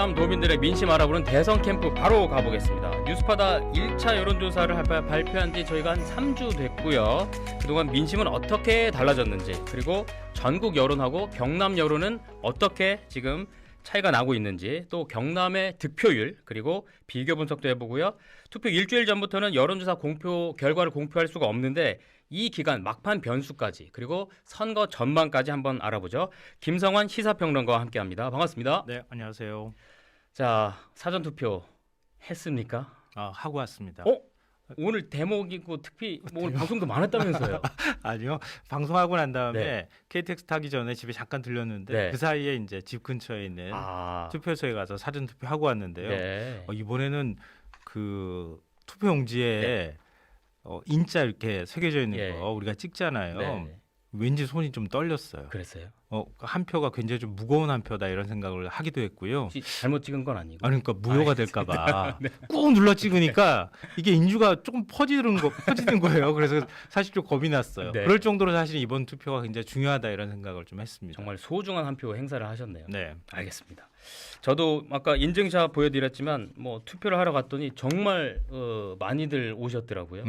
경남 도민들의 민심 알아보는 대선 캠프 바로 가보겠습니다. 뉴스파다 1차 여론조사를 발표한 지 저희가 한 3주 됐고요. 그동안 민심은 어떻게 달라졌는지, 그리고 전국 여론하고 경남 여론은 어떻게 지금 차이가 나고 있는지, 또 경남의 득표율, 그리고 비교 분석도 해보고요. 투표 일주일 전부터는 여론조사 결과를 공표할 수가 없는데 이 기간 막판 변수까지, 그리고 선거 전망까지 한번 알아보죠. 김성환 시사평론가와 함께합니다. 반갑습니다. 네, 안녕하세요. 자, 사전투표 했습니까? 하고 왔습니다. 오늘 대목이고 특히 오늘 방송도 많았다면서요? 아니요, 방송하고 난 다음에 네. KTX 타기 전에 집에 잠깐 들렸는데 네. 그 사이에 이제 집 근처에 있는 투표소에 가서 사전 투표하고 왔는데요. 네. 이번에는 그 투표용지에 네. 인자 이렇게 새겨져 있는 예. 거 우리가 찍잖아요. 네. 왠지 손이 좀 떨렸어요. 그랬어요? 한 표가 굉장히 좀 무거운 한 표다 이런 생각을 하기도 했고요. 혹시 잘못 찍은 건 아니고? 그러니까 무효가 될까봐 네. 꾹 눌러 찍으니까 이게 인주가 조금 퍼지는 거예요. 그래서 사실 좀 겁이 났어요. 네. 그럴 정도로 사실 이번 투표가 굉장히 중요하다 이런 생각을 좀 했습니다. 정말 소중한 한 표 행사를 하셨네요. 네, 알겠습니다. 저도 아까 인증샷 보여드렸지만 뭐 투표를 하러 갔더니 정말 많이들 오셨더라고요.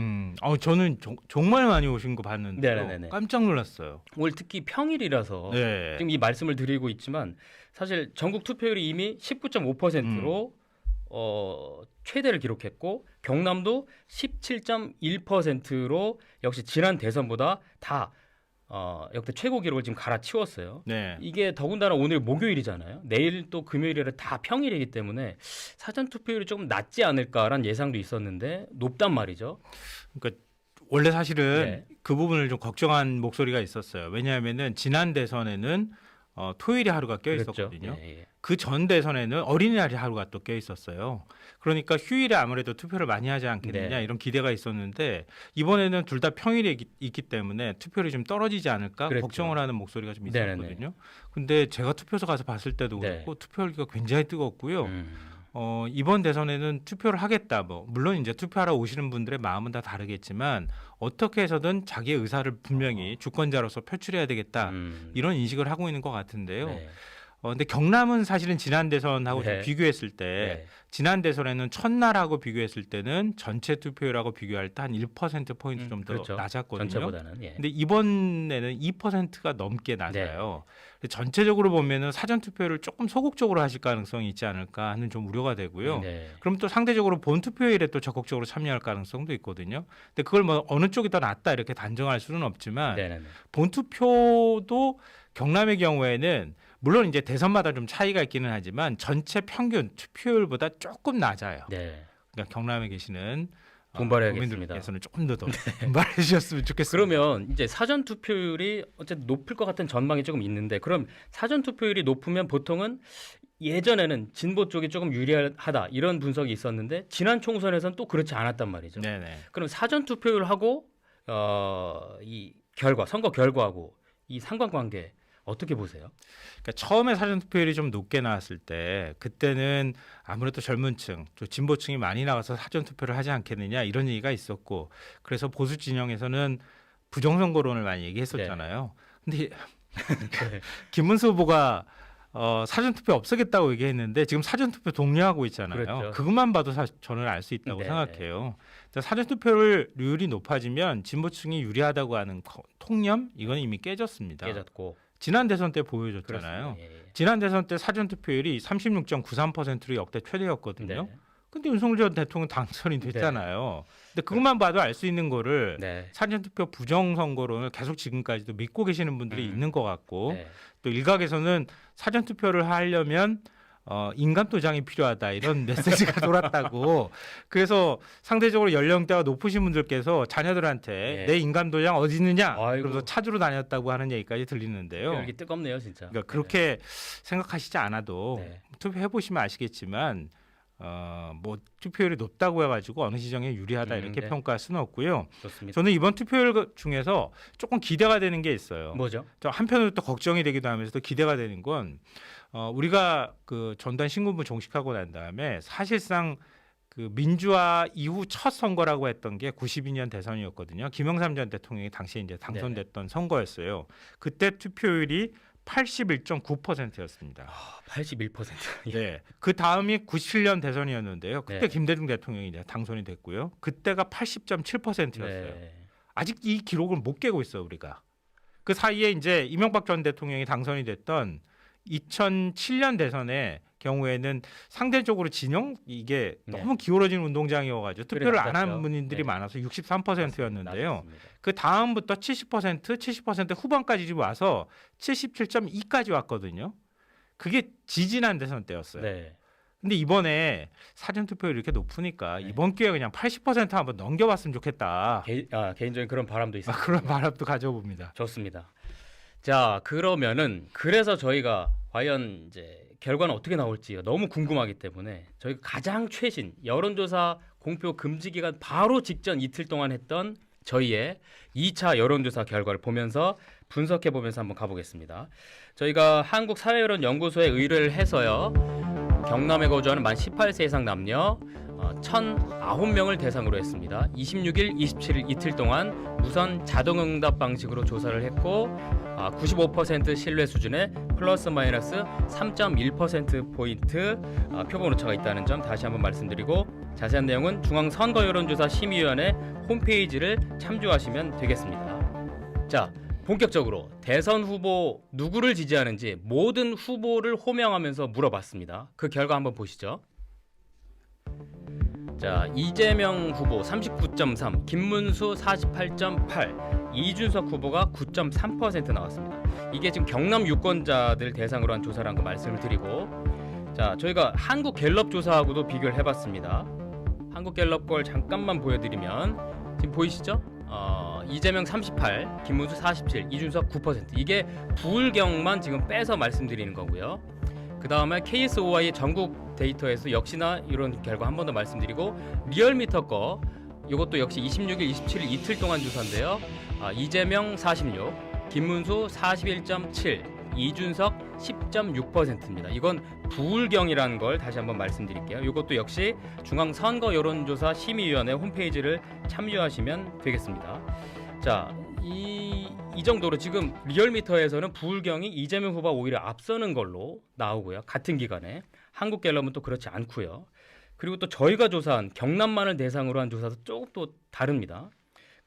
저는 정말 많이 오신 거 봤는데 네네네네. 깜짝 놀랐어요. 오늘 특히 평일이라서 네. 지금 이 말씀을 드리고 있지만 사실 전국 투표율이 이미 19.5%로 최대를 기록했고 경남도 17.1%로 역시 지난 대선보다 다 역대 최고 기록을 지금 갈아치웠어요. 네. 이게 더군다나 오늘 목요일이잖아요. 내일 또 금요일이라 다 평일이기 때문에 사전 투표율이 조금 낮지 않을까라는 예상도 있었는데 높단 말이죠. 그러니까 원래 사실은 네. 그 부분을 좀 걱정한 목소리가 있었어요. 왜냐하면은 지난 대선에는 토요일에 하루가 껴 있었거든요. 예, 예. 그 전 대선에는 어린이날이 하루가 또 껴 있었어요. 그러니까 휴일에 아무래도 투표를 많이 하지 않겠느냐 네. 이런 기대가 있었는데 이번에는 둘 다 평일에 있기 때문에 투표율이 좀 떨어지지 않을까 그랬죠. 걱정을 하는 목소리가 좀 네네네. 있었거든요. 근데 제가 투표소 가서 봤을 때도 네. 그렇고 투표율이 굉장히 뜨겁고요. 이번 대선에는 투표를 하겠다. 물론 이제 투표하러 오시는 분들의 마음은 다 다르겠지만 어떻게 해서든 자기의 의사를 분명히 주권자로서 표출해야 되겠다. 이런 인식을 하고 있는 것 같은데요. 네. 근데 경남은 사실은 지난 대선하고 네. 좀 비교했을 때 네. 지난 대선에는 첫날하고 비교했을 때는 전체 투표율하고 비교할 때 한 1%포인트 좀 더 그렇죠. 낮았거든요. 전체보다는. 예. 근데 이번에는 2%가 넘게 낮아요. 전체적으로 보면은 사전 투표를 조금 소극적으로 하실 가능성이 있지 않을까 하는 좀 우려가 되고요. 네. 그럼 또 상대적으로 본 투표일에 또 적극적으로 참여할 가능성도 있거든요. 근데 그걸 뭐 어느 쪽이 더 낫다 이렇게 단정할 수는 없지만 네네네. 본 투표도 경남의 경우에는 물론 이제 대선마다 좀 차이가 있기는 하지만 전체 평균 투표율보다 조금 낮아요. 네. 그러니까 경남에 계시는 돈 벌어야겠습니다. 국민들께서는 조금 더 분발해 주셨으면 좋겠습니다. 그러면 이제 사전 투표율이 어쨌든 높을 것 같은 전망이 조금 있는데, 그럼 사전 투표율이 높으면 보통은 예전에는 진보 쪽이 조금 유리하다 이런 분석이 있었는데 지난 총선에서는 또 그렇지 않았단 말이죠. 네네. 그럼 사전 투표율하고 이 선거 결과하고 이 상관관계 어떻게 보세요? 그러니까 처음에 사전 투표율이 좀 높게 나왔을 때 그때는 아무래도 젊은층, 또 진보층이 많이 나와서 사전 투표를 하지 않겠느냐 이런 얘기가 있었고 그래서 보수 진영에서는 부정선거론을 많이 얘기했었잖아요. 근데 김문수 후보가 사전 투표 없애겠다고 얘기했는데 지금 사전 투표 독려하고 있잖아요. 그렇죠. 그것만 봐도 저는 알 수 있다고 네. 생각해요. 사전 투표율이 높아지면 진보층이 유리하다고 하는 통념 이건 이미 깨졌습니다. 깨졌고. 지난 대선 때 보여줬잖아요. 예, 예. 지난 대선 때 사전 투표율이 36.93%로 역대 최대였거든요. 네. 근데 윤석열 전 대통령 당선이 됐잖아요. 근데 그것만 봐도 알 수 있는 거를 네. 사전 투표 부정 선거론을 계속 지금까지도 믿고 계시는 분들이 있는 것 같고 네. 또 일각에서는 사전 투표를 하려면 인감 도장이 필요하다 이런 메시지가 돌았다고. 그래서 상대적으로 연령대가 높으신 분들께서 자녀들한테 예. 내 인감 도장 어디 있느냐 아이고. 그래서 찾으러 다녔다고 하는 얘기까지 들리는데요. 이게 뜨겁네요, 진짜. 그러니까 그렇게 생각하시지 않아도 네. 투표해 보시면 아시겠지만 뭐 투표율이 높다고 해가지고 어느 지정에 유리하다 이렇게 네. 평가할 수는 없고요. 좋습니다. 저는 이번 투표율 중에서 조금 기대가 되는 게 있어요. 뭐죠? 저 한편으로 또 걱정이 되기도 하면서 또 기대가 되는 건 우리가 그 전단 신군부 종식하고 난 다음에 사실상 그 민주화 이후 첫 선거라고 했던 게 92년 대선이었거든요. 김영삼 전 대통령이 당시에 이제 당선됐던 선거였어요. 그때 투표율이 81.9%였습니다. 81%. 네. 그 다음이 97년 대선이었는데요. 그때 네. 김대중 대통령이 이제 당선이 됐고요. 그때가 80.7%였어요. 네. 아직 이 기록을 못 깨고 있어요, 우리가. 그 사이에 이제 이명박 전 대통령이 당선이 됐던 2007년 대선의 경우에는 상대적으로 진영 이게 네. 너무 기울어진 운동장이어가지고 투표를 안 낮았죠. 한 분들이 네. 많아서 63%였는데요. 낮았습니다. 그 다음부터 70% 후반까지 지금 와서 77.2까지 왔거든요. 그게 지지난 대선 때였어요. 네. 근데 이번에 사전 투표율이 이렇게 높으니까 네. 이번 기회에 그냥 80% 한번 넘겨봤으면 좋겠다. 개인적인 그런 바람도 있습니다. 그런 바람도 가져봅니다. 좋습니다. 자, 그러면은 그래서 저희가 과연 이제 결과는 어떻게 나올지 너무 궁금하기 때문에 저희가 가장 최신 여론조사 공표 금지 기간 바로 직전 이틀 동안 했던 저희의 2차 여론조사 결과를 보면서 분석해 보면서 한번 가보겠습니다. 저희가 한국사회여론연구소에 의뢰를 해서요. 경남에 거주하는 만 18세 이상 남녀 1,009명을 대상으로 했습니다. 26일, 27일 이틀 동안 우선 자동응답 방식으로 조사를 했고 95% 신뢰 수준에 플러스 마이너스 3.1%포인트 표본 오차가 있다는 점 다시 한번 말씀드리고 자세한 내용은 중앙선거여론조사심의위원회 홈페이지를 참조하시면 되겠습니다. 자, 본격적으로 대선 후보 누구를 지지하는지 모든 후보를 호명하면서 물어봤습니다. 그 결과 한번 보시죠. 자, 이재명 후보 39.3, 김문수 48.8, 이준석 후보가 9.3% 나왔습니다. 이게 지금 경남 유권자들 대상으로 한 조사라는 거 말씀을 드리고, 자, 저희가 한국갤럽 조사하고도 비교를 해봤습니다. 한국갤럽 걸 잠깐만 보여드리면 지금 보이시죠? 이재명 38, 김문수 47, 이준석 9%. 이게 부울경만 지금 빼서 말씀드리는 거고요. 그 다음에 KSOI의 전국 데이터에서 역시나 이런 결과 한 번 더 말씀드리고 리얼미터 거 이것도 역시 26일, 27일 이틀 동안 조사인데요. 이재명 46, 김문수 41.7, 이준석 10.6%입니다. 이건 부울경이라는 걸 다시 한번 말씀드릴게요. 이것도 역시 중앙선거여론조사 심의위원회 홈페이지를 참조하시면 되겠습니다. 자, 이 정도로 지금 리얼미터에서는 부울경이 이재명 후보가 오히려 앞서는 걸로 나오고요. 같은 기간에 한국갤럽은 또 그렇지 않고요. 그리고 또 저희가 조사한 경남만을 대상으로 한 조사도 조금 또 다릅니다.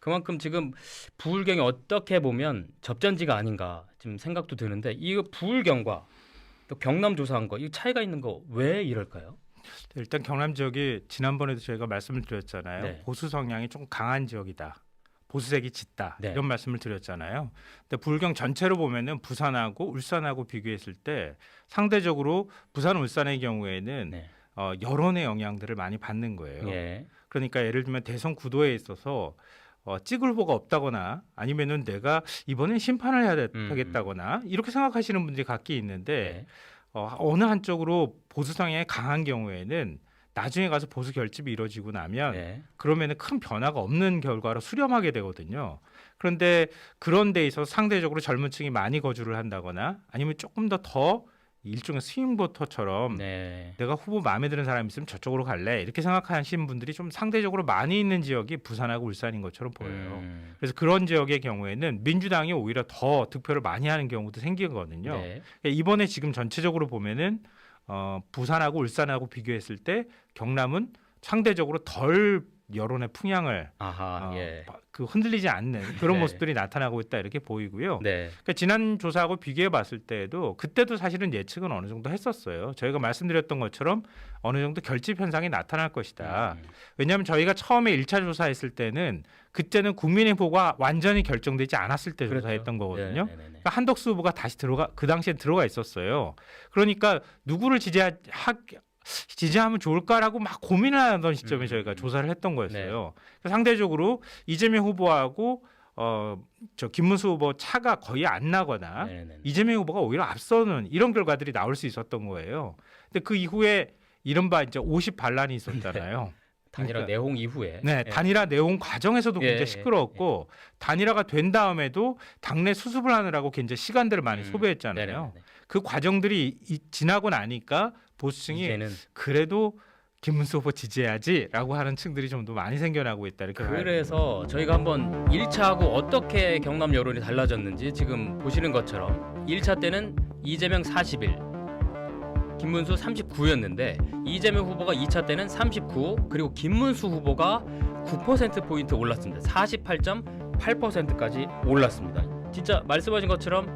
그만큼 지금 부울경이 어떻게 보면 접전지가 아닌가 지금 생각도 드는데 이 부울경과 또 경남 조사한 거 이 차이가 있는 거 왜 이럴까요? 일단 경남 지역이 지난번에도 저희가 말씀을 드렸잖아요. 네. 보수 성향이 좀 강한 지역이다. 보수색이 짙다. 네. 이런 말씀을 드렸잖아요. 근데 부울경 전체로 보면은 부산하고 울산하고 비교했을 때 상대적으로 부산, 울산의 경우에는 네. 여론의 영향들을 많이 받는 거예요. 예. 그러니까 예를 들면 대선 구도에 있어서 찍을 후보가 없다거나 아니면은 내가 이번엔 심판을 해야 되겠다거나 이렇게 생각하시는 분들이 각기 있는데 네. 어느 한쪽으로 보수 성향이 강한 경우에는 나중에 가서 보수 결집이 이루어지고 나면 네. 그러면은 큰 변화가 없는 결과로 수렴하게 되거든요. 그런데 그런 데 있어서 상대적으로 젊은 층이 많이 거주를 한다거나 아니면 조금 더 일종의 스윙보터처럼 네. 내가 후보 마음에 드는 사람이 있으면 저쪽으로 갈래 이렇게 생각하시는 분들이 좀 상대적으로 많이 있는 지역이 부산하고 울산인 것처럼 보여요. 그래서 그런 지역의 경우에는 민주당이 오히려 더 득표를 많이 하는 경우도 생기거든요. 네. 그러니까 이번에 지금 전체적으로 보면은 부산하고 울산하고 비교했을 때 경남은 상대적으로 덜 여론의 풍향을 아하. 예. 그 흔들리지 않는 그런 네. 모습들이 나타나고 있다 이렇게 보이고요. 네. 그러니까 지난 조사하고 비교해 봤을 때도 그때도 사실은 예측은 어느 정도 했었어요. 저희가 말씀드렸던 것처럼 어느 정도 결집 현상이 나타날 것이다. 왜냐하면 저희가 처음에 1차 조사했을 때는 그때는 국민의힘가 완전히 결정되지 않았을 때 그렇죠. 조사했던 거거든요. 네, 네, 네, 네. 그러니까 한덕수 후보가 다시 그 당시에 들어가 있었어요. 그러니까 누구를 지지하면 좋을까라고 막 고민을 하던 시점에 저희가 조사를 했던 거였어요. 그러니까 상대적으로 이재명 후보하고 저 김문수 후보 차가 거의 안 나거나 네, 네, 네. 이재명 후보가 오히려 앞서는 이런 결과들이 나올 수 있었던 거예요. 근데 그 이후에 이른바 이제 50 반란이 있었잖아요. 단일화 그러니까 내홍 이후에 네, 단일화 내용 과정에서도 예, 굉장히 시끄러웠고 단일화가 된 다음에도 당내 수습을 하느라고 굉장히 시간들을 많이 소비했잖아요. 네네네. 그 과정들이 지나고 나니까 보수층이 이제는 그래도 김문수 후보 지지해야지라고 하는 층들이 좀 더 많이 생겨나고 있다 이렇게 봐야 됩니다. 그래서 저희가 한번 1차하고 어떻게 경남 여론이 달라졌는지 지금 보시는 것처럼 1차 때는 이재명 41, 김문수 39였는데 이재명 후보가 2차 때는 39, 그리고 김문수 후보가 9%포인트 올랐습니다. 48.8%까지 올랐습니다. 진짜 말씀하신 것처럼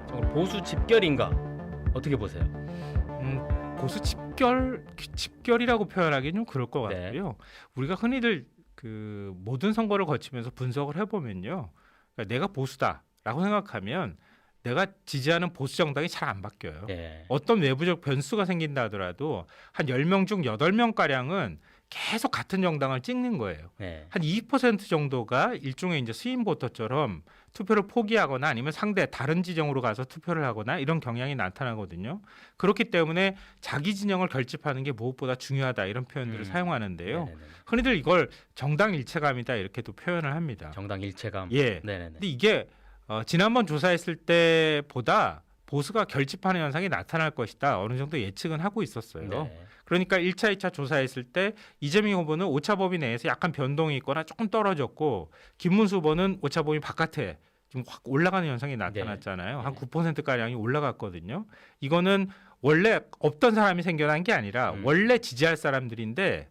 정말 보수 집결인가? 어떻게 보세요? 보수 집결이라고 표현하기는 좀 그럴 것 네. 같고요. 우리가 흔히들 그 모든 선거를 거치면서 분석을 해보면요, 그러니까 내가 보수다라고 생각하면 내가 지지하는 보수 정당이 잘 안 바뀌어요. 네. 어떤 외부적 변수가 생긴다 하더라도 한 10명 중 8명가량은 계속 같은 정당을 찍는 거예요. 네. 한 20% 정도가 일종의 이제 스윙 보터처럼 투표를 포기하거나 아니면 상대 다른 지정으로 가서 투표를 하거나 이런 경향이 나타나거든요. 그렇기 때문에 자기 진영을 결집하는 게 무엇보다 중요하다 이런 표현들을 사용하는데요. 네네네. 흔히들 이걸 정당 일체감이다 이렇게도 표현을 합니다. 정당 일체감. 예. 네네네. 근데 이게 지난번 조사했을 때보다 보수가 결집하는 현상이 나타날 것이다. 어느 정도 예측은 하고 있었어요. 네. 그러니까 1차, 2차 조사했을 때 이재명 후보는 오차 범위 내에서 약간 변동이 있거나 조금 떨어졌고 김문수 후보는 오차 범위 바깥에 좀 확 올라가는 현상이 나타났잖아요. 네. 한 9%가량이 올라갔거든요. 이거는 원래 없던 사람이 생겨난 게 아니라 원래 지지할 사람들인데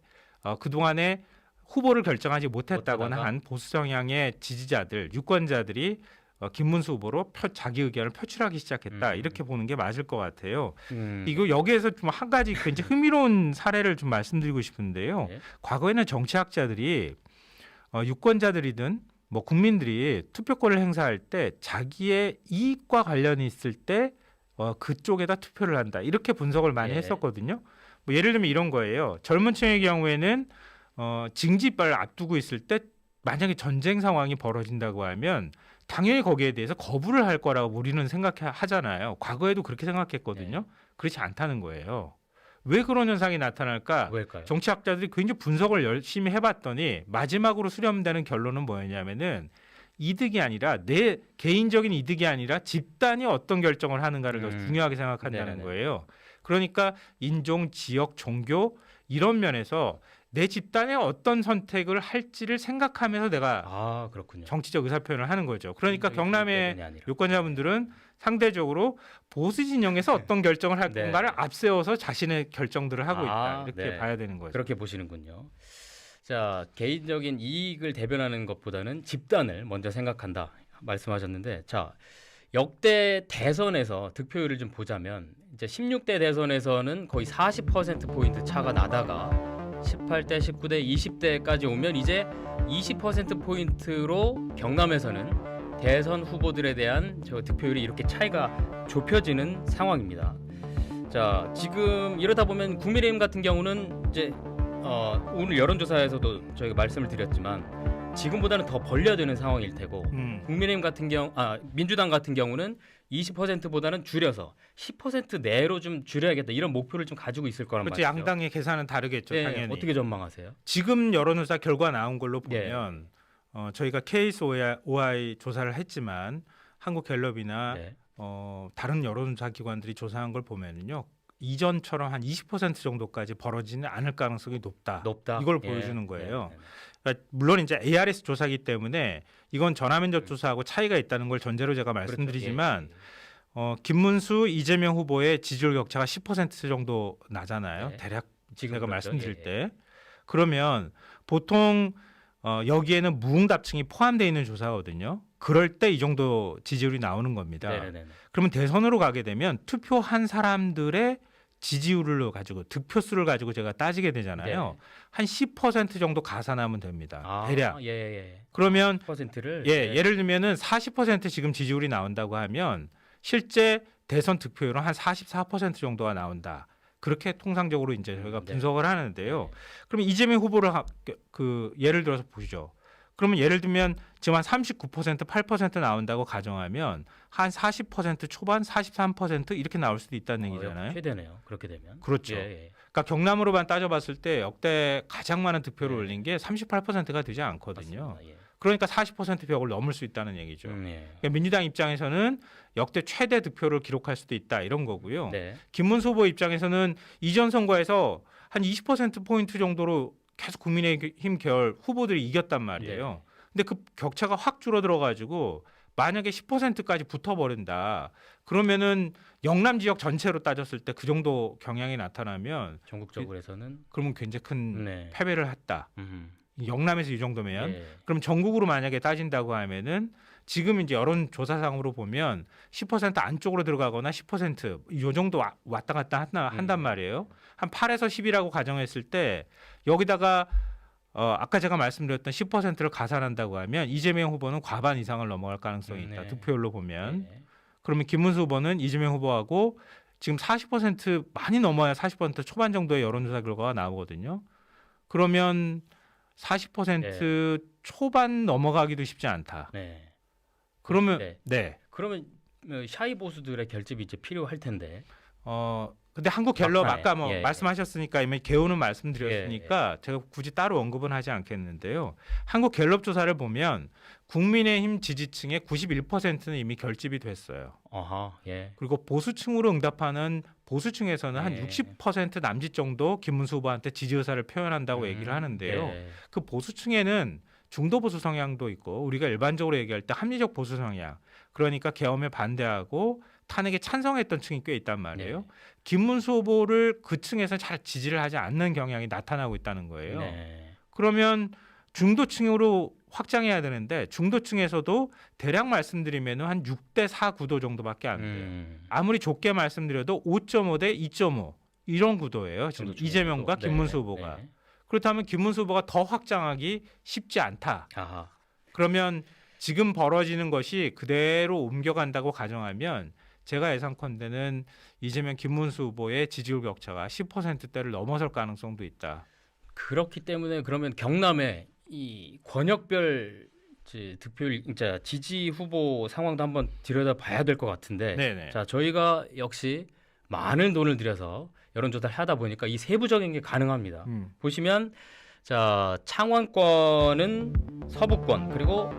그동안에 후보를 결정하지 못했다거나 못하다가. 한 보수 성향의 지지자들, 유권자들이 김문수 후보로 자기 의견을 표출하기 시작했다. 이렇게 보는 게 맞을 것 같아요. 이거 여기에서 좀 한 가지 굉장히 흥미로운 사례를 좀 말씀드리고 싶은데요. 네. 과거에는 정치학자들이 유권자들이든 뭐 국민들이 투표권을 행사할 때 자기의 이익과 관련이 있을 때 그쪽에다 투표를 한다. 이렇게 분석을 많이 예. 했었거든요. 뭐 예를 들면 이런 거예요. 젊은 층의 경우에는 징집을 앞두고 있을 때 만약에 전쟁 상황이 벌어진다고 하면 당연히 거기에 대해서 거부를 할 거라고 우리는 생각하잖아요. 과거에도 그렇게 생각했거든요. 네. 그렇지 않다는 거예요. 왜 그런 현상이 나타날까? 왜일까요? 정치학자들이 굉장히 분석을 열심히 해봤더니 마지막으로 수렴되는 결론은 뭐였냐면은 이득이 아니라 내 개인적인 이득이 아니라 집단이 어떤 결정을 하는가를 더 중요하게 생각한다는 네네네. 거예요. 그러니까 인종, 지역, 종교 이런 면에서 내 집단의 어떤 선택을 할지를 생각하면서 내가 그렇군요. 정치적 의사표현을 하는 거죠. 그러니까 개인적인 경남의 때문이 아니라. 유권자분들은 상대적으로 보수 진영에서 어떤 결정을 할 네. 건가를 앞세워서 자신의 결정들을 하고 있다. 이렇게 네. 봐야 되는 거죠. 그렇게 보시는군요. 자, 개인적인 이익을 대변하는 것보다는 집단을 먼저 생각한다 말씀하셨는데, 자, 역대 대선에서 득표율을 좀 보자면 이제 16대 대선에서는 거의 40%포인트 차가 나다가 18대, 19대, 20대까지 오면 이제 20%포인트로 경남에서는 대선 후보들에 대한 저 득표율이 이렇게 차이가 좁혀지는 상황입니다. 자, 지금 이러다 보면 국민의힘 같은 경우는 이제 오늘 여론조사에서도 저희가 말씀을 드렸지만 지금보다는 더 벌려지는 상황일 테고 국민의힘 같은 민주당 같은 경우는 20%보다는 줄여서 10% 내로 좀 줄여야겠다 이런 목표를 좀 가지고 있을 거란 그렇죠. 말이죠. 양당의 계산은 다르겠죠. 네, 당연히. 어떻게 전망하세요? 지금 여론조사 결과 나온 걸로 예. 보면 저희가 KSOI 조사를 했지만 한국갤럽이나 네. 다른 여론조사 기관들이 조사한 걸 보면은요. 이전처럼 한 20% 정도까지 벌어지는 않을 가능성이 높다. 이걸 예. 보여주는 거예요. 네, 네, 네. 그러니까 물론 이제 ARS 조사기 때문에 이건 전화면접 조사하고 차이가 있다는 걸 전제로 제가 말씀드리지만 그렇죠. 김문수, 이재명 후보의 지지율 격차가 10% 정도 나잖아요. 네. 대략 지금 제가 그렇죠. 말씀드릴 예, 때 그러면 보통 여기에는 무응답층이 포함되어 있는 조사거든요. 그럴 때 이 정도 지지율이 나오는 겁니다. 네네네. 그러면 대선으로 가게 되면 투표한 사람들의 지지율을 가지고 득표수를 가지고 제가 따지게 되잖아요. 네. 한 10% 정도 가산하면 됩니다. 대략. 예. 그러면 10%를 예를 들면은 40% 지금 지지율이 나온다고 하면 실제 대선 득표율은 한 44% 정도가 나온다. 그렇게 통상적으로 이제 저희가 네. 분석을 하는데요. 네. 그러면 이재명 후보를 예를 들어서 보시죠. 그러면 예를 들면 지금 한 39%, 8% 나온다고 가정하면 한 40% 초반, 43% 이렇게 나올 수도 있다는 얘기잖아요. 최대네요. 그렇게 되면. 그렇죠. 예. 그러니까 경남으로만 따져봤을 때 역대 가장 많은 득표를 네. 올린 게 38%가 되지 않거든요. 맞습니다. 예. 그러니까 40% 벽을 넘을 수 있다는 얘기죠. 예. 그러니까 민주당 입장에서는 역대 최대 득표를 기록할 수도 있다 이런 거고요. 네. 김문수 후보 입장에서는 이전 선거에서 한 20% 포인트 정도로 계속 국민의힘 계열 후보들이 이겼단 말이에요. 근데 그 격차가 확 줄어들어 가지고 만약에 10%까지 붙어버린다. 그러면은 영남 지역 전체로 따졌을 때 그 정도 경향이 나타나면 전국적으로 해서는 그러면 굉장히 큰 네. 패배를 했다. 영남에서 이 정도면 예. 그럼 전국으로 만약에 따진다고 하면은 지금 이제 여론조사상으로 보면 10% 안쪽으로 들어가거나 10%요 정도 왔다 갔다 한단 말이에요. 한 8에서 10이라고 가정했을 때 여기다가 아까 제가 말씀드렸던 10%를 가산한다고 하면 이재명 후보는 과반 이상을 넘어갈 가능성이 있다. 네. 득표율로 보면. 예. 그러면 김문수 후보는 이재명 후보하고 지금 40% 많이 넘어야 40% 초반 정도의 여론조사 결과가 나오거든요. 그러면 40% 초반 넘어가기도 쉽지 않다. 네. 그러면 네. 네. 그러면 샤이 보수들의 결집이 이제 필요할 텐데. 근데 한국 갤럽 막판에. 아까 뭐 예, 예. 말씀하셨으니까 이미 개요는 말씀드렸으니까 제가 굳이 따로 언급은 하지 않겠는데요. 한국 갤럽 조사를 보면 국민의힘 지지층의 91%는 이미 결집이 됐어요. 아하. 예. 그리고 보수층으로 응답하는 보수층에서는 한 예. 60% 남짓 정도 김문수 후보한테 지지 의사를 표현한다고 얘기를 하는데요. 예. 그 보수층에는 중도 보수 성향도 있고 우리가 일반적으로 얘기할 때 합리적 보수 성향, 그러니까 계엄에 반대하고 탄핵에 찬성했던 층이 꽤 있단 말이에요. 네. 김문수 후보를 그 층에서 잘 지지를 하지 않는 경향이 나타나고 있다는 거예요. 네. 그러면 중도층으로 확장해야 되는데 중도층에서도 대략 말씀드리면 한 6대 4 구도 정도밖에 안 돼요. 아무리 좁게 말씀드려도 5.5 대 2.5 이런 구도예요. 지금 이재명과 김문수 후보가. 네. 그렇다면 김문수 후보가 더 확장하기 쉽지 않다. 아하. 그러면 지금 벌어지는 것이 그대로 옮겨간다고 가정하면 제가 예상컨대는 이재명 김문수 후보의 지지율 격차가 10%대를 넘어설 가능성도 있다. 그렇기 때문에 그러면 경남에 이 권역별 득표율, 진짜 지지 후보 상황도 한번 들여다봐야 될 것 같은데. 네네. 자, 저희가 역시 많은 돈을 들여서 여론조사를 하다 보니까 이 세부적인 게 가능합니다. 보시면 자, 창원권은 서부권 그리고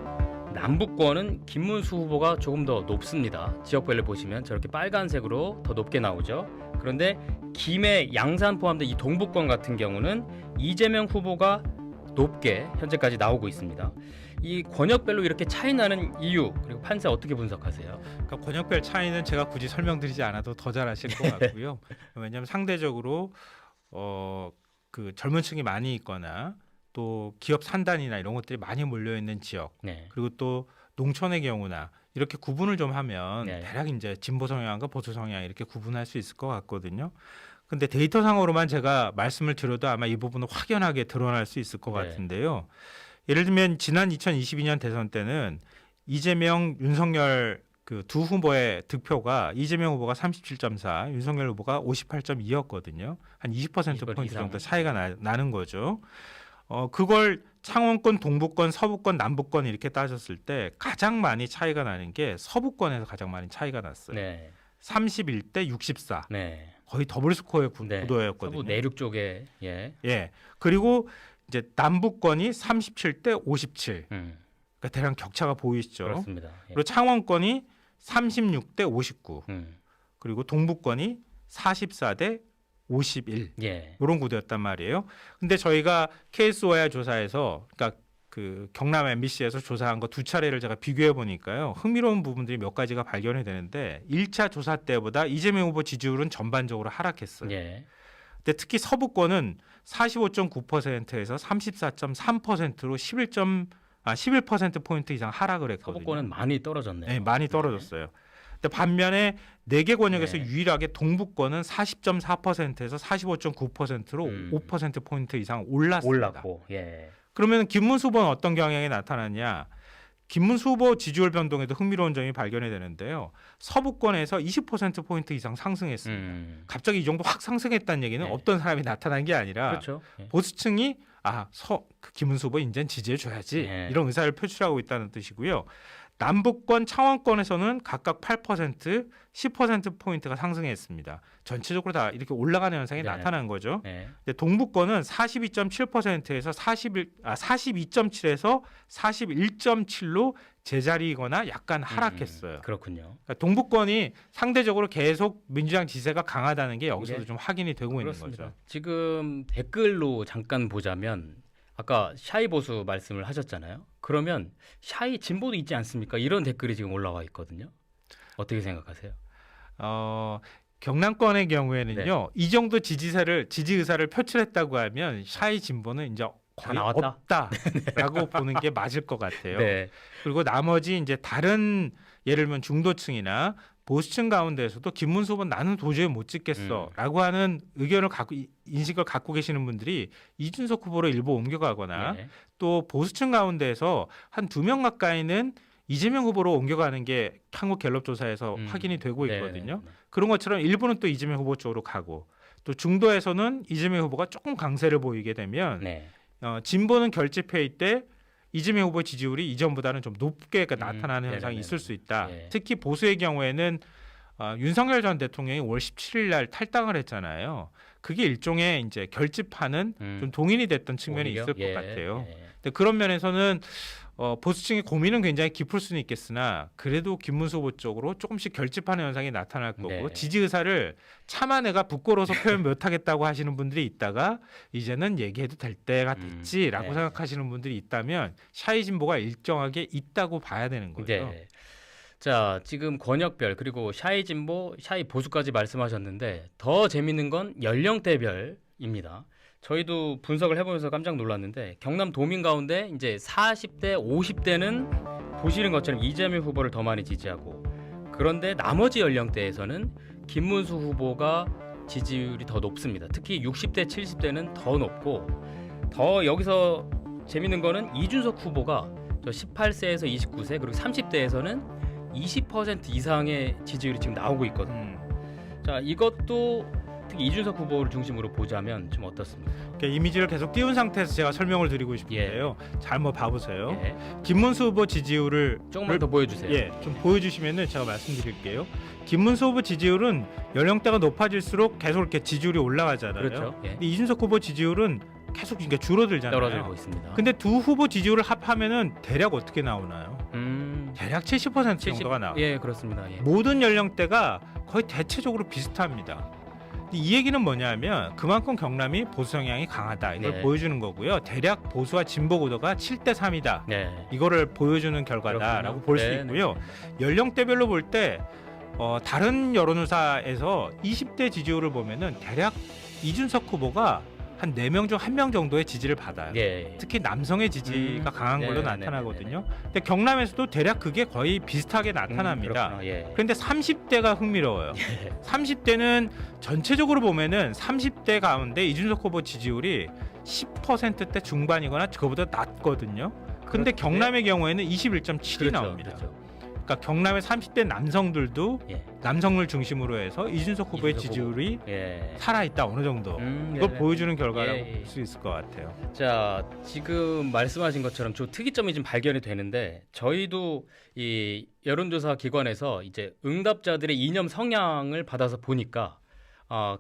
남부권은 김문수 후보가 조금 더 높습니다. 지역별로 보시면 저렇게 빨간색으로 더 높게 나오죠. 그런데 김해, 양산 포함된 이 동부권 같은 경우는 이재명 후보가 높게 현재까지 나오고 있습니다. 이 권역별로 이렇게 차이 나는 이유 그리고 판세 어떻게 분석하세요? 그러니까 권역별 차이는 제가 굳이 설명드리지 않아도 더 잘 아실 것 같고요. 왜냐하면 상대적으로 그 젊은 층이 많이 있거나 또 기업 산단이나 이런 것들이 많이 몰려 있는 지역 네. 그리고 또 농촌의 경우나 이렇게 구분을 좀 하면 네. 대략 이제 진보 성향과 보수 성향 이렇게 구분할 수 있을 것 같거든요. 근데 데이터상으로만 제가 말씀을 드려도 아마 이 부분은 확연하게 드러날 수 있을 것 네. 같은데요. 예를 들면 지난 2022년 대선 때는 이재명, 윤석열 그 두 후보의 득표가 이재명 후보가 37.4, 윤석열 후보가 58.2였거든요. 한 20% 포인트 정도 차이가 나는 거죠. 그걸 창원권, 동부권, 서부권, 남부권 이렇게 따졌을 때 가장 많이 차이가 나는 게 서부권에서 가장 많이 차이가 났어요. 네. 31대 64. 네. 거의 더블 스코어의 네. 구도였거든요. 서부 내륙 쪽에 예. 그리고 이제 남부권이 37대 57. 그러니까 대략 격차가 보이시죠. 그렇습니다. 예. 그리고 창원권이 36대 59. 그리고 동부권이 44대 51. 예. 이런 구도였단 말이에요. 근데 저희가 KSO야 조사에서 그러니까 그 경남 MBC에서 조사한 거 두 차례를 제가 비교해 보니까요. 흥미로운 부분들이 몇 가지가 발견이 되는데 1차 조사 때보다 이재명 후보 지지율은 전반적으로 하락했어요. 예. 근데 특히 서부권은 45.9%에서 34.3%로 11% 포인트 이상 하락을 했거든요. 서부권은 많이 떨어졌네요. 네, 많이 떨어졌어요. 근데 반면에 4개 권역에서 네. 유일하게 동부권은 40.4%에서 45.9%로 5% 포인트 이상 올랐습니다. 올랐고. 예. 그러면 김문수 후보는 어떤 경향이 나타났냐? 김문수 후보 지지율 변동에도 흥미로운 점이 발견이 되는데요. 서부권에서 20% 포인트 이상 상승했습니다. 갑자기 이 정도 확 상승했다는 얘기는 네. 어떤 사람이 나타난 게 아니라 그렇죠. 예. 보수층이 그 김문수 후보 이제는 지지해 줘야지 네. 이런 의사를 표출하고 있다는 뜻이고요. 남부권, 창원권에서는 각각 8%, 10% 포인트가 상승했습니다. 전체적으로 다 이렇게 올라가는 현상이 네. 나타난 거죠. 네. 근데 동부권은 42.7%에서 42.7에서 41.7로 제자리거나 약간 하락했어요. 그렇군요. 그러니까 동부권이 상대적으로 계속 민주당 지세가 강하다는 게 여기서도 네. 좀 확인이 되고 그렇습니다. 있는 거죠. 지금 댓글로 잠깐 보자면 아까 샤이 보수 말씀을 하셨잖아요. 그러면 샤이 진보도 있지 않습니까? 이런 댓글이 지금 올라와 있거든요. 어떻게 생각하세요? 경남권의 경우에는요. 네. 이 정도 지지 의사를 표출했다고 하면 샤이 진보는 이제 거의 나왔다? 없다라고 보는 게 맞을 것 같아요. 네. 그리고 나머지 이제 다른 예를 들면 중도층이나 보수층 가운데에서도 김문수 후보는 나는 도저히 못 찍겠어라고 하는 의견을 인식을 갖고 계시는 분들이 이준석 후보로 일부 옮겨가거나 네. 또 보수층 가운데에서 한 2명 가까이는 이재명 후보로 옮겨가는 게 한국갤럽 조사에서 확인이 되고 있거든요. 네. 그런 것처럼 일부는 또 이재명 후보 쪽으로 가고 또 중도에서는 이재명 후보가 조금 강세를 보이게 되면 네. 진보는 결집회의 때 이재명 후보 지지율이 이전보다는 좀 높게 나타나는 현상이 네네네. 있을 수 있다. 예. 특히 보수의 경우에는 윤석열 전 대통령이 5월 17일 날 탈당을 했잖아요. 그게 일종의 이제 결집하는 좀 동인이 됐던 측면이 오히려? 있을 예. 것 같아요. 예. 근데 그런 면에서는 보수층의 고민은 굉장히 깊을 수는 있겠으나 그래도 김문수 후보 쪽으로 조금씩 결집하는 현상이 나타날 거고 네. 지지 의사를 차마 내가 부끄러워서 표현 못하겠다고 하시는 분들이 있다가 이제는 얘기해도 될 때가 됐지라고 네. 생각하시는 분들이 있다면 샤이 진보가 일정하게 있다고 봐야 되는 거죠. 네. 자, 지금 권역별 그리고 샤이 진보, 샤이 보수까지 말씀하셨는데 더 재밌는 건 연령대별입니다. 저희도 분석을 해보면서 깜짝 놀랐는데 경남 도민 가운데 이제 40대, 50대는 보시는 것처럼 이재명 후보를 더 많이 지지하고 그런데 나머지 연령대에서는 김문수 후보가 지지율이 더 높습니다. 특히 60대, 70대는 더 높고 더 여기서 재밌는 거는 이준석 후보가 저 18세에서 29세 그리고 30대에서는 20% 이상의 지지율이 지금 나오고 있거든요. 자, 이것도 특히 이준석 후보를 중심으로 보자면 좀 어떻습니까? 그러니까 이미지를 계속 띄운 상태에서 제가 설명을 드리고 싶은데요. 잘 한번 봐보세요. 예. 김문수 후보 지지율을 조금만 더 보여주세요. 예, 좀 보여주시면은 제가 말씀드릴게요. 김문수 후보 지지율은 연령대가 높아질수록 계속 이렇게 지지율이 올라가잖아요. 그렇죠. 예. 근데 이준석 후보 지지율은 계속 이게 줄어들잖아요. 떨어지고 있습니다. 근데 두 후보 지지율을 합하면은 대략 어떻게 나오나요? 대략 70% 70, 정도가 나와요. 예, 그렇습니다. 예. 모든 연령대가 거의 대체적으로 비슷합니다. 이 얘기는 뭐냐면 그만큼 경남이 보수 성향이 강하다 이걸 네. 보여주는 거고요. 대략 보수와 진보 구도가 7대 3이다. 네. 이거를 보여주는 결과다라고 볼 수 네, 있고요. 연령대별로 볼 때 다른 여론조사에서 20대 지지율을 보면은 대략 이준석 후보가 한 4명 중 1명 정도의 지지를 받아요. 예. 특히 남성의 지지가 강한 걸로 네, 나타나거든요. 근데 경남에서도 대략 그게 거의 비슷하게 나타납니다. 그렇구나. 예. 그런데 30대가 흥미로워요. 30대는 전체적으로 보면은 30대 가운데 이준석 후보 지지율이 10%대 중반이거나 그거보다 낮거든요. 근데 그렇죠. 경남의 경우에는 21.7이 그렇죠. 나옵니다. 그렇죠. 그러니까 경남의 30대 남성들도 예. 남성을 중심으로 해서 이준석 후보의 이준석 지지율이 예. 살아있다 어느 정도 이걸 네. 보여주는 결과라고 예, 예. 볼 수 있을 것 같아요. 자, 지금 말씀하신 것처럼 저 특이점이 좀 발견이 되는데 저희도 이 여론조사 기관에서 이제 응답자들의 이념 성향을 받아서 보니까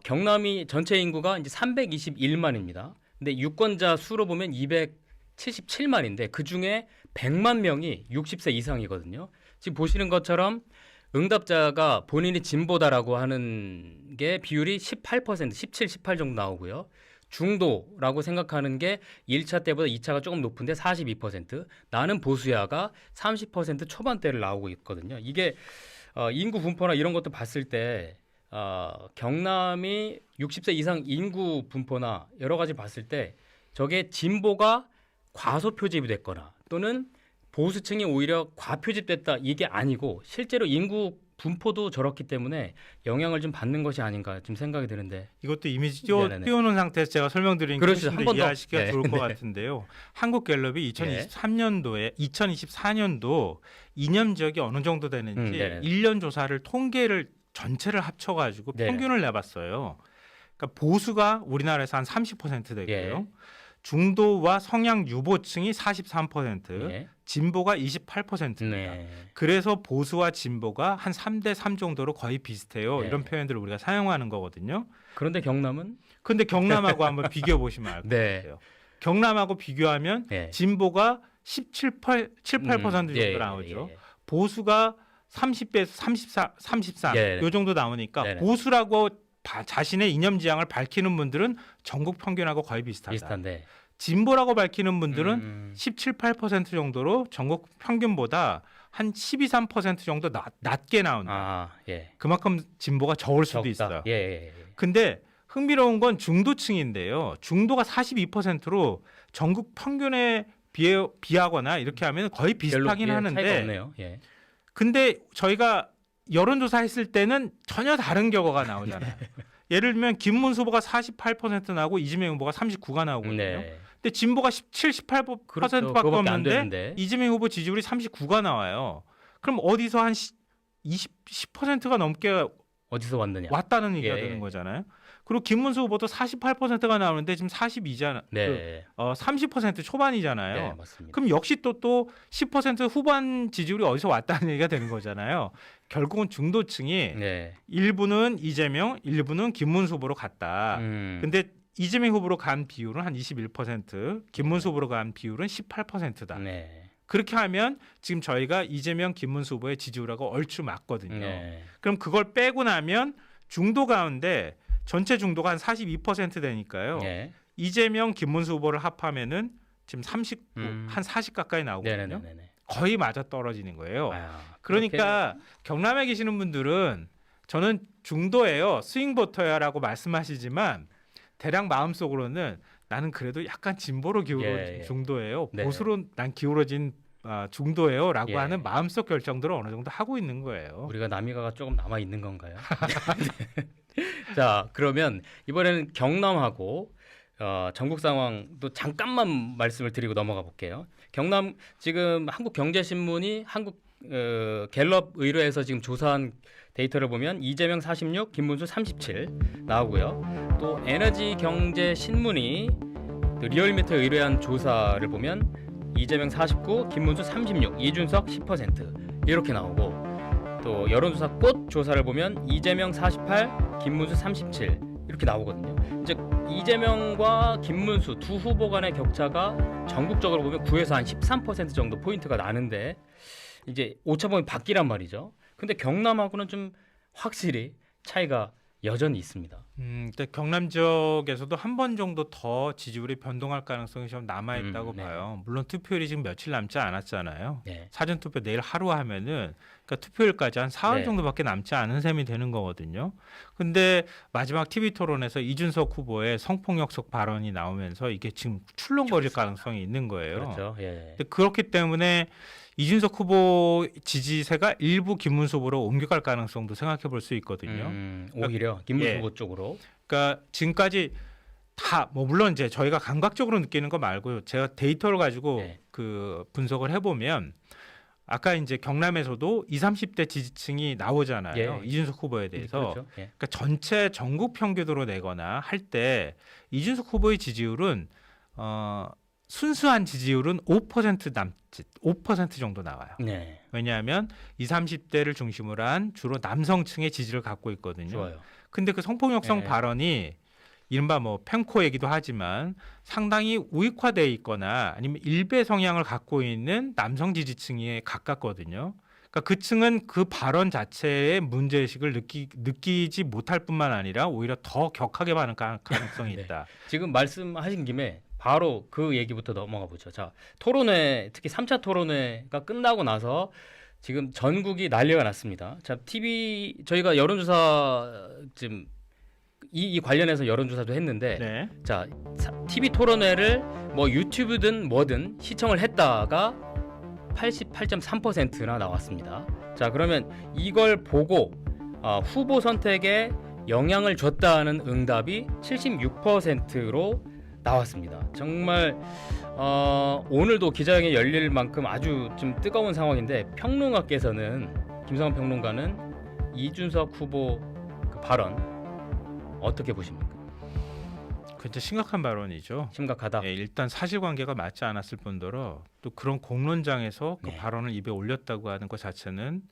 경남이 전체 인구가 이제 321만입니다. 근데 유권자 수로 보면 277만인데 그 중에 100만 명이 60세 이상이거든요. 지금 보시는 것처럼 응답자가 본인이 진보다라고 하는 게 비율이 18%, 17, 18 정도 나오고요. 중도라고 생각하는 게 1차 때보다 2차가 조금 높은데 42%, 나는 보수야가 30% 초반대를 나오고 있거든요. 이게 인구 분포나 이런 것도 봤을 때 경남이 60세 이상 인구 분포나 여러 가지 봤을 때 저게 진보가 과소 표집이 됐거나 또는 보수층이 오히려 과표집됐다 이게 아니고 실제로 인구 분포도 저렇기 때문에 영향을 좀 받는 것이 아닌가 좀 생각이 드는데 이것도 이미지 네네네. 띄워놓은 상태에서 제가 설명드린 게 그렇죠. 훨씬 한 더 번 더. 이해하시기가 네. 좋을 것 네. 같은데요. 한국갤럽이 2024년도 이념 지역이 어느 정도 되는지 네네. 1년 조사를 통계를 전체를 합쳐가지고 네. 평균을 내봤어요. 그러니까 보수가 우리나라에서 한 30% 되고요. 예. 중도와 성향 유보층이 43%, 예. 진보가 28%입니다. 네. 그래서 보수와 진보가 한 3대 3 정도로 거의 비슷해요. 네. 이런 표현들을 우리가 사용하는 거거든요. 그런데 경남은 근데 경남하고 한번 비교해 보시면 알 것 네. 같아요. 경남하고 비교하면 예. 진보가 8% 정도 예, 나오죠. 예, 예. 보수가 30배에서 33 예. 요 정도 나오니까 네네. 보수라고 자신의 이념 지향을 밝히는 분들은 전국 평균하고 거의 비슷하다. 비슷한데. 진보라고 밝히는 분들은 17, 8% 정도로 전국 평균보다 한 12, 3% 정도 낮게 나온다. 아, 예. 그만큼 진보가 적을 수도 적다. 있어요. 예, 예, 예. 근데 흥미로운 건 중도층인데요. 중도가 42%로 전국 평균에 비하거나 이렇게 하면 거의 비슷하긴 별로, 예, 차이가 하는데 없네요. 예. 근데 저희가 여론조사 했을 때는 전혀 다른 결과가 나오잖아요. 예를 들면 김문수 후보가 48% 나오고 이재명 후보가 39가 나오거든요. 네. 근데 진보가 17, 18%밖에 그렇죠. 그거밖에 안 없는데 되는데. 이재명 후보 지지율이 39가 나와요. 그럼 어디서 한 10%가 넘게 어디서 왔느냐? 왔다는 얘기가 예, 되는 예. 거잖아요. 그리고 김문수 후보도 48%가 나오는데 지금 42잖아. 네. 30% 초반이잖아요. 네, 맞습니다. 그럼 역시 또 10% 후반 지지율이 어디서 왔다는 얘기가 되는 거잖아요. 결국은 중도층이 네. 일부는 이재명, 일부는 김문수 후보로 갔다. 근데 이재명 후보로 간 비율은 한 21%, 김문수 후보로 간 비율은 18%다. 네. 그렇게 하면 지금 저희가 이재명, 김문수 후보의 지지율하고 얼추 맞거든요. 네. 그럼 그걸 빼고 나면 중도 가운데 전체 중도가 한 42% 되니까요. 네. 이재명, 김문수 후보를 합하면은 지금 39, 한 40 가까이 나오거든요. 네네네. 거의 맞아 떨어지는 거예요. 아, 그러니까 경남에 계시는 분들은 저는 중도예요, 스윙보터야라고 말씀하시지만 대략 마음속으로는 나는 그래도 약간 진보로 기울어진 예, 예. 중도예요. 네. 보수로 난 기울어진 중도예요라고 예. 하는 마음속 결정들을 어느 정도 하고 있는 거예요. 우리가 남이가가 조금 남아 있는 건가요? 네. 자, 그러면 이번에는 경남하고 전국 상황도 잠깐만 말씀을 드리고 넘어가 볼게요. 경남 지금 한국경제신문이 한국 갤럽 의뢰해서 지금 조사한 데이터를 보면 이재명 46, 김문수 37 나오고요. 또 에너지경제신문이 리얼미터 의뢰한 조사를 보면 이재명 49, 김문수 36, 이준석 10% 이렇게 나오고, 또 여론조사 꽃 조사를 보면 이재명 48, 김문수 37 이렇게 나오거든요. 이제 이재명과 김문수 두 후보 간의 격차가 전국적으로 보면 9에서 한 13% 정도 포인트가 나는데 이제 오차범위 밖이란 말이죠. 근데 경남하고는 좀 확실히 차이가 여전히 있습니다. 근데 경남 지역에서도 한 번 정도 더 지지율이 변동할 가능성이 좀 남아 있다고 네. 봐요. 물론 투표율이 지금 며칠 남지 않았잖아요. 네. 사전 투표 내일 하루 하면은 그러니까 투표일까지 한 사흘 네. 정도밖에 남지 않은 셈이 되는 거거든요. 근데 마지막 TV 토론에서 이준석 후보의 성폭력적 발언이 나오면서 이게 지금 출렁거릴 가능성이 있는 거예요. 그렇죠. 예. 근데 그렇기 때문에 이준석 후보 지지세가 일부 김문수 후보로 옮겨갈 가능성도 생각해 볼 수 있거든요. 오히려 김문수 예. 후보 쪽으로. 그러니까 지금까지 다 뭐 물론 이제 저희가 감각적으로 느끼는 거 말고 제가 데이터를 가지고 네. 그 분석을 해보면 아까 이제 경남에서도 20, 30대 지지층이 나오잖아요. 예. 이준석 후보에 대해서. 그렇죠. 예. 그러니까 전체 전국 평균으로 내거나 할 때 이준석 후보의 지지율은 순수한 지지율은 5% 남짓, 5% 정도 나와요. 네. 왜냐하면 20, 30대를 중심으로 한 주로 남성층의 지지를 갖고 있거든요. 좋아요. 근데 그 성폭력성 네. 발언이 이른바 뭐 펜코 얘기도 하지만 상당히 우익화되어 있거나 아니면 일배 성향을 갖고 있는 남성 지지층에 가깝거든요. 그러니까 그 층은 그 발언 자체의 문제의식을 느끼지 못할 뿐만 아니라 오히려 더 격하게 반응할 가능성이 네. 있다. 지금 말씀하신 김에 바로 그 얘기부터 넘어가 보죠. 자, 토론회, 특히 3차 토론회가 끝나고 나서 지금 전국이 난리가 났습니다. 자, TV 저희가 여론조사 지금 이 관련해서 여론조사도 했는데, 네. 자, TV 토론회를 뭐 유튜브든 뭐든 시청을 했다가 88.3%나 나왔습니다. 자, 그러면 이걸 보고 후보 선택에 영향을 줬다는 응답이 76%로 나왔습니다. 정말 오늘도 기자회견이 열릴 만큼 아주 좀 뜨거운 상황인데, 평론가께서는 김성환 평론가는 이준석 후보 그 발언 어떻게 보십니까? 굉장히 심각한 발언이죠. 심각하다. 예, 일단 사실관계가 맞지 않았을 뿐더러 또 그런 공론장에서 그 네. 발언을 입에 올렸다고 하는 것 자체는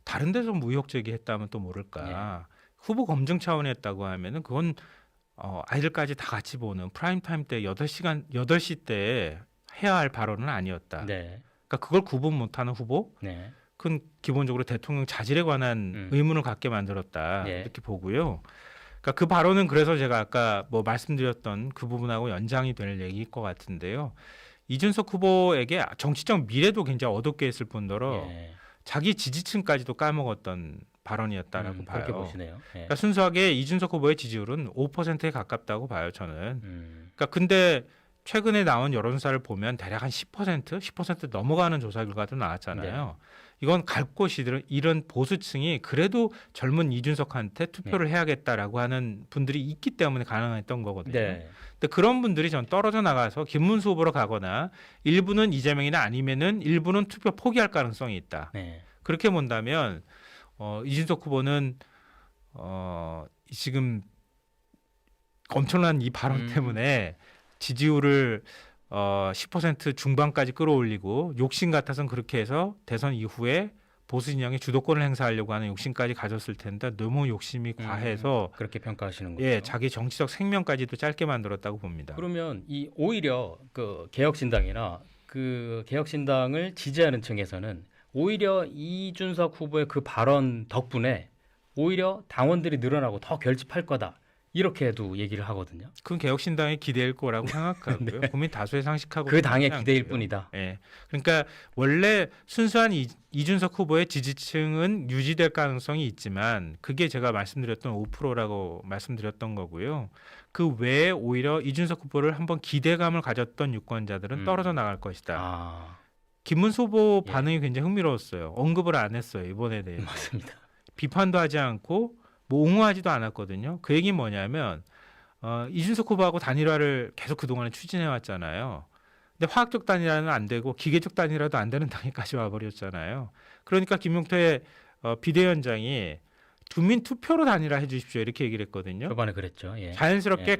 다른 데서 무효 제기했다면 또 모를까. 네. 후보 검증 차원에 했다고 하면은 그건 아이들까지 다 같이 보는 프라임 타임 때 8시 때 해야 할 발언은 아니었다. 네. 그러니까 그걸 구분 못하는 후보, 네. 그건 기본적으로 대통령 자질에 관한 의문을 갖게 만들었다 예. 이렇게 보고요. 그러니까 그 발언은 그래서 제가 아까 뭐 말씀드렸던 그 부분하고 연장이 될 얘기일 것 같은데요. 이준석 후보에게 정치적 미래도 굉장히 어둡게 했을 뿐더러 예. 자기 지지층까지도 까먹었던 발언이었다라고 봐요. 그렇게 보시네요. 예. 그러니까 순수하게 이준석 후보의 지지율은 5%에 가깝다고 봐요, 저는. 그러니까 근데 최근에 나온 여론조사를 보면 대략 한 10% 넘어가는 조사 결과도 나왔잖아요. 이건 갈 곳이 이런 보수층이 그래도 젊은 이준석한테 투표를 해야겠다라고 하는 분들이 있기 때문에 가능했던 거거든요. 네. 근데 그런 분들이 전 떨어져 나가서 김문수 후보로 가거나 일부는 이재명이나 아니면은 일부는 투표 포기할 가능성이 있다. 네. 그렇게 본다면 이준석 후보는 지금 엄청난 이 발언 때문에 지지율을 10% 중반까지 끌어올리고 욕심 같아서는 그렇게 해서 대선 이후에 보수 진영이 주도권을 행사하려고 하는 욕심까지 가졌을 텐데 너무 욕심이 과해서 그렇게 평가하시는 거죠. 예, 자기 정치적 생명까지도 짧게 만들었다고 봅니다. 그러면 이 오히려 그 개혁신당이나 그 개혁신당을 지지하는 층에서는 오히려 이준석 후보의 그 발언 덕분에 오히려 당원들이 늘어나고 더 결집할 거다. 이렇게도 얘기를 하거든요. 그건 개혁신당의 기대일 거라고 생각하고요. 국민 다수의 상식하고 그 당의 같지 기대일 않고요. 뿐이다. 예. 그러니까 원래 순수한 이준석 후보의 지지층은 유지될 가능성이 있지만 그게 제가 말씀드렸던 5%라고 말씀드렸던 거고요. 그 외에 오히려 이준석 후보를 한번 기대감을 가졌던 유권자들은 떨어져 나갈 것이다. 아, 김문수 후보 예. 반응이 굉장히 흥미로웠어요. 언급을 안 했어요. 이번에 대해. 맞습니다. 비판도 하지 않고 뭐 옹호하지도 않았거든요. 그 얘기는 뭐냐면 이준석 후보하고 단일화를 계속 그동안에 추진해 왔잖아요. 근데 화학적 단일화는 안 되고 기계적 단일화도 안 되는 단계까지 와버렸잖아요. 그러니까 김용태 비대위원장이 주민 투표로 단일화해 주십시오 이렇게 얘기를 했거든요. 초반에 그랬죠. 예. 자연스럽게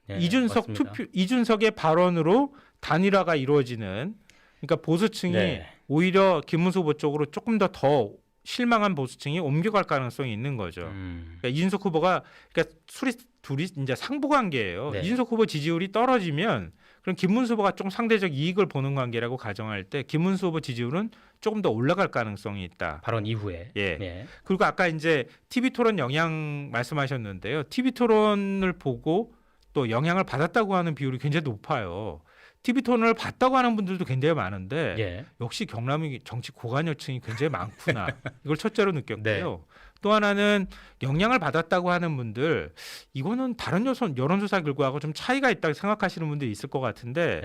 예, 맞습니다. 이준석의 발언으로 단일화가 이루어지는 그러니까 보수층이 네. 오히려 김문수 후보 쪽으로 조금 더 실망한 보수층이 옮겨갈 가능성이 있는 거죠. 그러니까 이준석 후보가 그러니까 둘이 이제 상부 관계예요. 네. 이준석 후보 지지율이 떨어지면 그럼 김문수 후보가 좀 상대적 이익을 보는 관계라고 가정할 때 김문수 후보 지지율은 조금 더 올라갈 가능성이 있다. 발언 이후에. 예. 네. 그리고 아까 이제 TV 토론 영향 말씀하셨는데요. TV 토론을 보고 또 영향을 받았다고 하는 비율이 굉장히 높아요. TV 토론을 봤다고 하는 분들도 굉장히 많은데 예. 역시 경남이 정치 고관여층이 굉장히 많구나. 이걸 첫째로 느꼈고요. 네. 또 하나는 영향을 받았다고 하는 분들 이거는 다른 여론조사 결과하고 좀 차이가 있다고 생각하시는 분들이 있을 것 같은데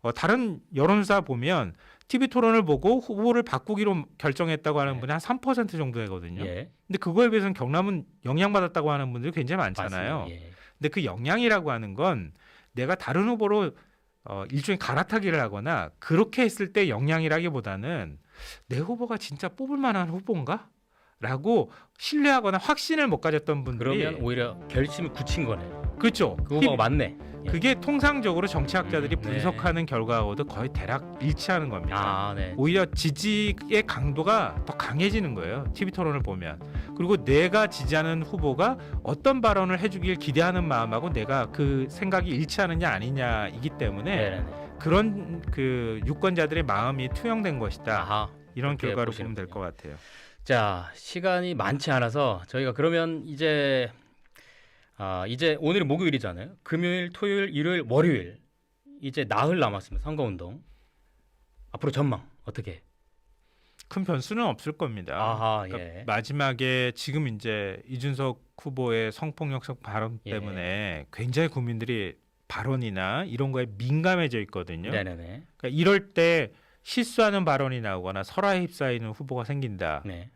네. 다른 여론조사 보면 TV 토론을 보고 후보를 바꾸기로 결정했다고 하는 분이 한 3% 정도 되거든요. 예. 근데 그거에 비해서는 경남은 영향받았다고 하는 분들이 굉장히 많잖아요. 맞습니다. 예. 근데 그 영향이라고 하는 건 내가 다른 후보로 일종의 갈아타기를 하거나 그렇게 했을 때 영향이라기보다는 내 후보가 진짜 뽑을 만한 후보인가? 라고 신뢰하거나 확신을 못 가졌던 분들이 그러면 오히려 결심을 굳힌 거네. 그렇죠. 그 후보가 맞네. 예. 그게 통상적으로 정치학자들이 네. 분석하는 결과하고도 거의 대략 일치하는 겁니다. 아, 네. 오히려 지지의 강도가 더 강해지는 거예요. TV 토론을 보면. 그리고 내가 지지하는 후보가 어떤 발언을 해주길 기대하는 마음하고 내가 그 생각이 일치하느냐 아니냐이기 때문에 네네네. 그런 그 유권자들의 마음이 투영된 것이다. 아하. 이런 그렇게 결과로 보시는군요. 보면 될 것 같아요. 자, 시간이 많지 않아서 저희가 그러면 이제 오늘이 목요일이잖아요. 금요일, 토요일, 일요일, 월요일 이제 나흘 남았습니다. 선거운동. 앞으로 전망 어떻게? 큰 변수는 없을 겁니다. 아하, 그러니까 예. 마지막에 지금 이제 이준석 후보의 성폭력성 발언 예. 때문에 굉장히 국민들이 발언이나 이런 거에 민감해져 있거든요. 네네네. 그러니까 이럴 때 실수하는 발언이 나오거나 설화에 휩싸이는 후보가 생긴다. 네.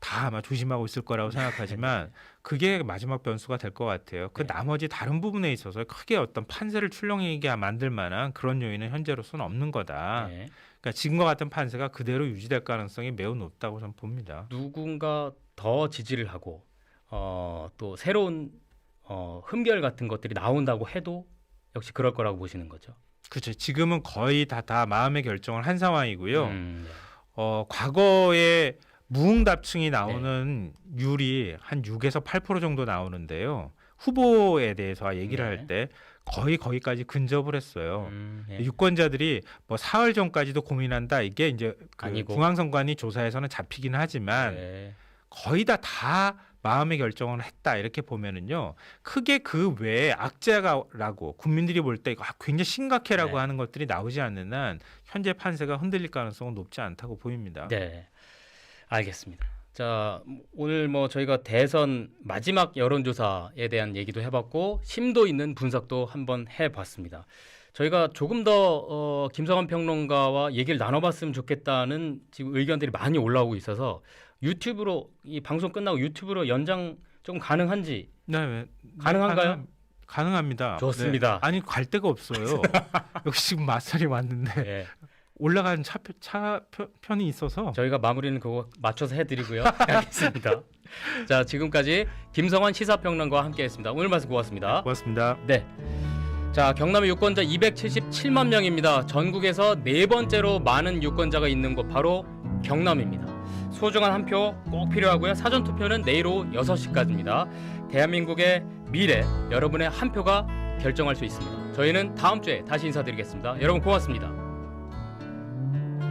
다 아마 조심하고 있을 거라고 생각하지만 그게 마지막 변수가 될 것 같아요. 그 네. 나머지 다른 부분에 있어서 크게 어떤 판세를 출렁이게 만들 만한 그런 요인은 현재로서는 없는 거다. 네. 그러니까 지금과 같은 판세가 그대로 유지될 가능성이 매우 높다고 저는 봅니다. 누군가 더 지지를 하고 또 새로운 흠결 같은 것들이 나온다고 해도 역시 그럴 거라고 보시는 거죠. 그렇죠. 지금은 거의 다 마음의 결정을 한 상황이고요. 네. 과거에 무응답층이 나오는 율이 한 6에서 8% 정도 나오는데요. 후보에 대해서 얘기를 네. 할 때 거의 거기까지 근접을 했어요. 예. 유권자들이 뭐 사흘 전까지도 고민한다 이게 이제 그 아니고. 중앙선관위 조사에서는 잡히긴 하지만 네. 거의 다 마음의 결정을 했다 이렇게 보면은요 크게 그 외에 악재가라고 국민들이 볼 때 굉장히 심각해라고 네. 하는 것들이 나오지 않는 한 현재 판세가 흔들릴 가능성은 높지 않다고 보입니다. 네, 알겠습니다. 자, 오늘 뭐 저희가 대선 마지막 여론조사에 대한 얘기도 해봤고 심도 있는 분석도 한번 해봤습니다. 저희가 조금 더 김성환 평론가와 얘기를 나눠봤으면 좋겠다는 지금 의견들이 많이 올라오고 있어서 유튜브로 이 방송 끝나고 유튜브로 연장 좀 가능한지. 네, 가능한가요? 가능합니다. 좋습니다. 네. 아니 갈 데가 없어요. 여기 지금 맞설이 왔는데 예, 올라가는 편이 있어서 저희가 마무리는 그거 맞춰서 해드리고요. 알겠습니다. 자, 지금까지 김성환 시사평론가와 함께했습니다. 오늘 말씀 고맙습니다. 고맙습니다. 네. 자, 경남의 유권자 277만 명입니다. 전국에서 네 번째로 많은 유권자가 있는 곳 바로 경남입니다. 소중한 한 표 꼭 필요하고요. 사전 투표는 내일 오후 6시까지입니다. 대한민국의 미래, 여러분의 한 표가 결정할 수 있습니다. 저희는 다음 주에 다시 인사드리겠습니다. 여러분 고맙습니다.